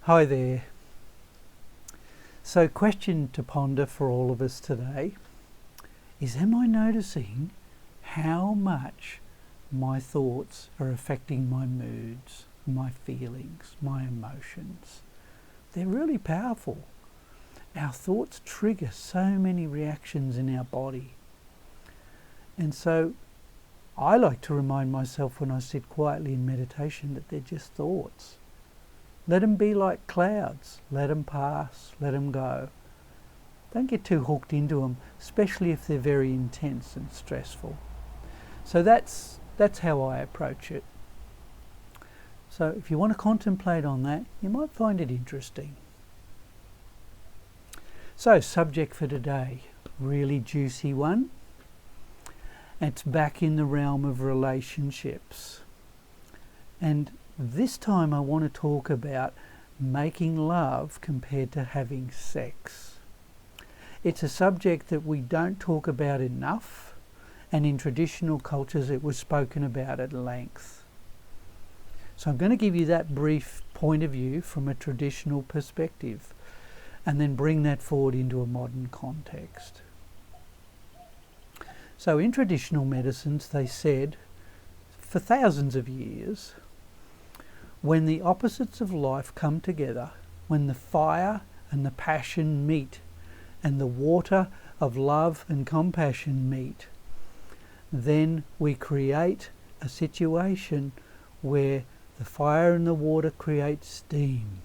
Hi there. So, question to ponder for all of us today is, am I noticing how much my thoughts are affecting my moods, my feelings, my emotions? They're really powerful. Our thoughts trigger so many reactions in our body. And so I like to remind myself when I sit quietly in meditation that they're just thoughts. Let them be like clouds. Let them pass. Let them go. Don't get too hooked into them, especially if they're very intense and stressful. So that's how I approach it. So if you want to contemplate on that, you might find it interesting. So, subject for today, really juicy one. It's back in the realm of relationships. And this time I want to talk about making love compared to having sex. It's a subject that we don't talk about enough, and in traditional cultures it was spoken about at length. So I'm going to give you that brief point of view from a traditional perspective, and then bring that forward into a modern context. So in traditional medicines, they said, for thousands of years, when the opposites of life come together, when the fire and the passion meet, and the water of love and compassion meet, then we create a situation where the fire and the water create steam.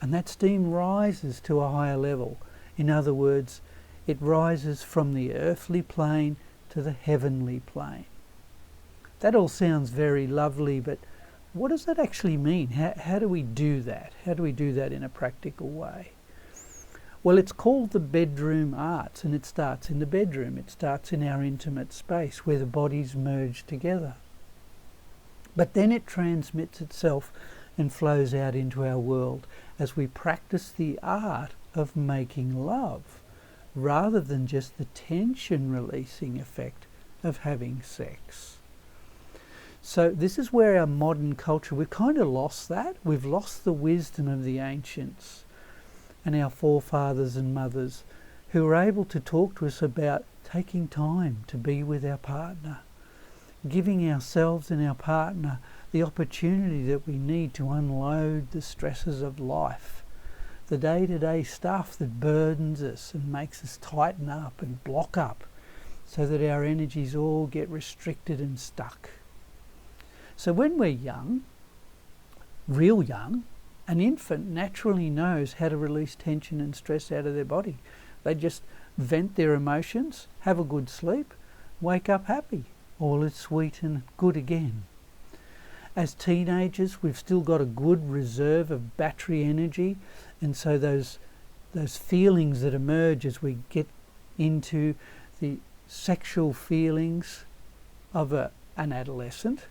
And that steam rises to a higher level. In other words, it rises from the earthly plane to the heavenly plane. That all sounds very lovely, but what does that actually mean? How do we do that? How do we do that in a practical way? Well, it's called the bedroom arts, and it starts in the bedroom. It starts in our intimate space where the bodies merge together. But then it transmits itself and flows out into our world as we practice the art of making love, rather than just the tension-releasing effect of having sex. So this is where our modern culture, we've kind of lost that. We've lost the wisdom of the ancients and our forefathers and mothers who were able to talk to us about taking time to be with our partner, giving ourselves and our partner the opportunity that we need to unload the stresses of life, the day-to-day stuff that burdens us and makes us tighten up and block up so that our energies all get restricted and stuck. So when we're young, real young, an infant naturally knows how to release tension and stress out of their body. They just vent their emotions, have a good sleep, wake up happy. All is sweet and good again. As teenagers, we've still got a good reserve of battery energy, and so those feelings that emerge as we get into the sexual feelings of an adolescent,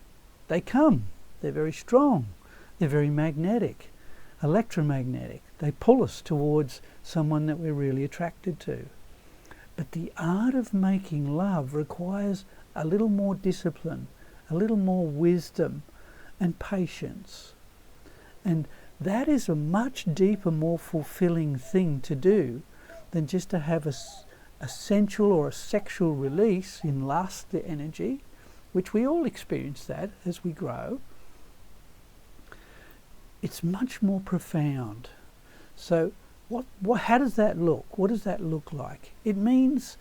they come. They're very strong. They're very magnetic, electromagnetic. They pull us towards someone that we're really attracted to. But the art of making love requires a little more discipline, a little more wisdom and patience. And that is a much deeper, more fulfilling thing to do than just to have a sensual or a sexual release in lust, the energy, which we all experience that as we grow. It's much more profound. So how does that look? What does that look like? It means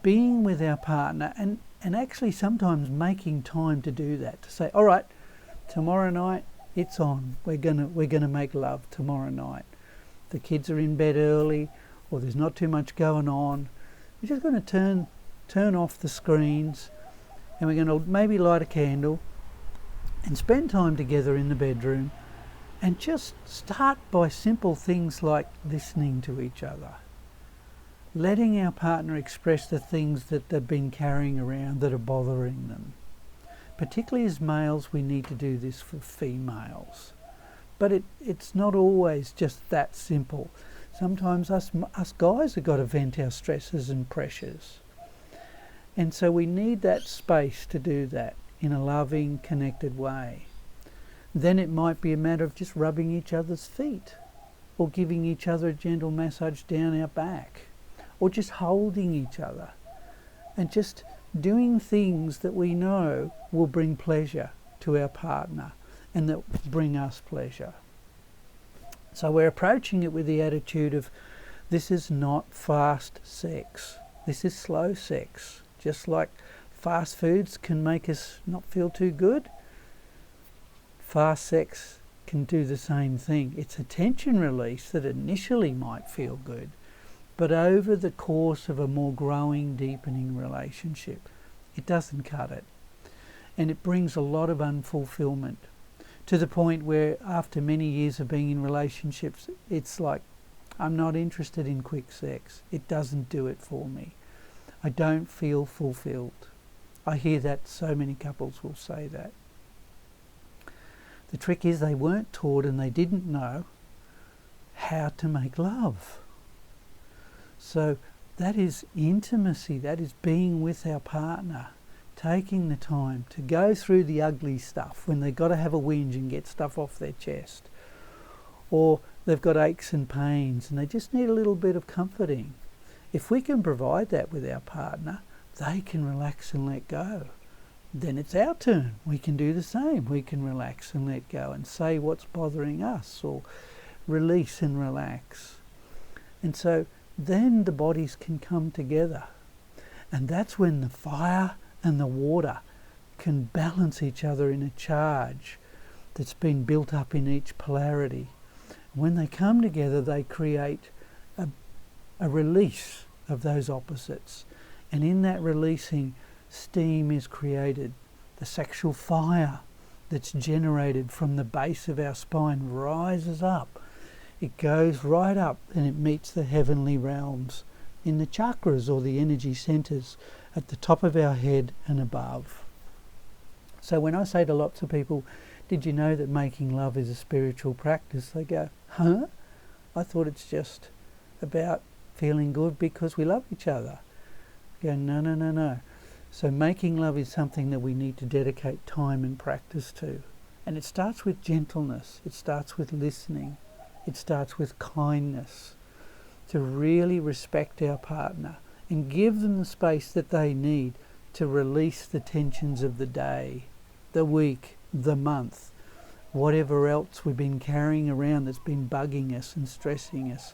being with our partner and actually sometimes making time to do that, to say, all right, tomorrow night it's on. We're gonna make love tomorrow night. The kids are in bed early, or there's not too much going on. We're just going to turn off the screens, and we're going to maybe light a candle and spend time together in the bedroom, and just start by simple things like listening to each other, letting our partner express the things that they've been carrying around that are bothering them. Particularly as males, we need to do this for females. But it's not always just that simple. Sometimes us guys have got to vent our stresses and pressures. And so we need that space to do that in a loving, connected way. Then it might be a matter of just rubbing each other's feet or giving each other a gentle massage down our back, or just holding each other, and just doing things that we know will bring pleasure to our partner and that bring us pleasure. So we're approaching it with the attitude of, this is not fast sex, this is slow sex. Just like fast foods can make us not feel too good, fast sex can do the same thing. It's a tension release that initially might feel good, but over the course of a more growing, deepening relationship, it doesn't cut it. And it brings a lot of unfulfillment, to the point where after many years of being in relationships, it's like, I'm not interested in quick sex. It doesn't do it for me. I don't feel fulfilled. I hear that so many couples will say that. The trick is they weren't taught and they didn't know how to make love. So that is intimacy, that is being with our partner, taking the time to go through the ugly stuff when they've got to have a whinge and get stuff off their chest, or they've got aches and pains and they just need a little bit of comforting. If we can provide that with our partner, they can relax and let go. Then it's our turn. We can do the same. We can relax and let go and say what's bothering us, or release and relax. And so then the bodies can come together. And that's when the fire and the water can balance each other in a charge that's been built up in each polarity. When they come together, they create a release of those opposites. And in that releasing, steam is created. The sexual fire that's generated from the base of our spine rises up. It goes right up and it meets the heavenly realms in the chakras, or the energy centers at the top of our head and above. So when I say to lots of people, did you know that making love is a spiritual practice? They go, huh? I thought it's just about feeling good because we love each other. I go, no. So making love is something that we need to dedicate time and practice to. And it starts with gentleness. It starts with listening. It starts with kindness. To really respect our partner and give them the space that they need to release the tensions of the day, the week, the month, whatever else we've been carrying around that's been bugging us and stressing us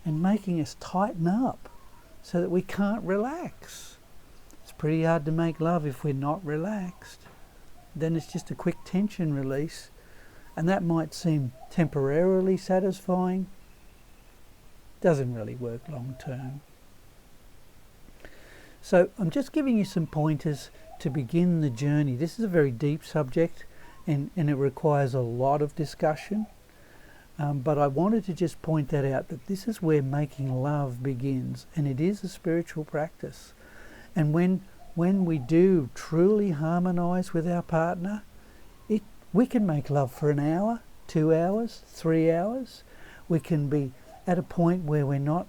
and making us tighten up so that we can't relax. It's pretty hard to make love if we're not relaxed. Then it's just a quick tension release, and that might seem temporarily satisfying. Doesn't really work long term. So I'm just giving you some pointers to begin the journey. This is a very deep subject and it requires a lot of discussion. But I wanted to just point that out, that this is where making love begins, and it is a spiritual practice. And when we do truly harmonize with our partner, we can make love for an hour, 2 hours, 3 hours. We can be at a point where we're not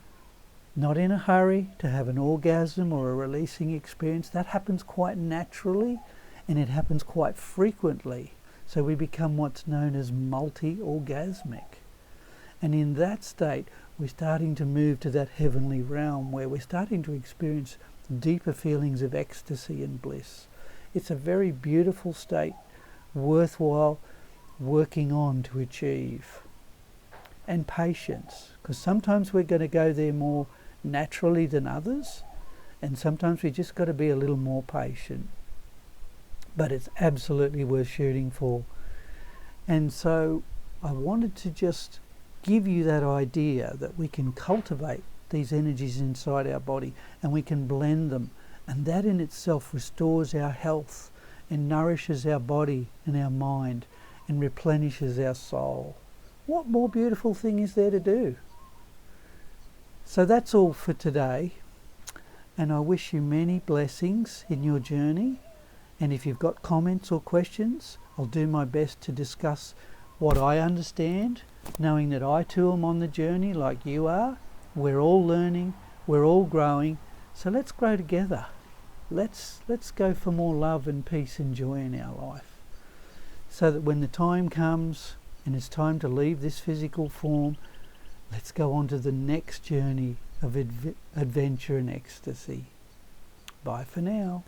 in a hurry to have an orgasm or a releasing experience. That happens quite naturally, and it happens quite frequently. So we become what's known as multi-orgasmic. And in that state, we're starting to move to that heavenly realm where we're starting to experience deeper feelings of ecstasy and bliss. It's a very beautiful state, worthwhile working on to achieve. And patience, because sometimes we're going to go there more naturally than others, and sometimes we just got to be a little more patient. But it's absolutely worth shooting for. And so I wanted to just give you that idea that we can cultivate these energies inside our body and we can blend them, and that in itself restores our health and nourishes our body and our mind and replenishes our soul. What more beautiful thing is there to do? So that's all for today, and I wish you many blessings in your journey. And if you've got comments or questions, I'll do my best to discuss what I understand, knowing that I too am on the journey like you are. We're all learning, we're all growing, so let's grow together. Let's go for more love and peace and joy in our life, so that when the time comes and it's time to leave this physical form, Let's go on to the next journey of adventure and ecstasy. Bye for now.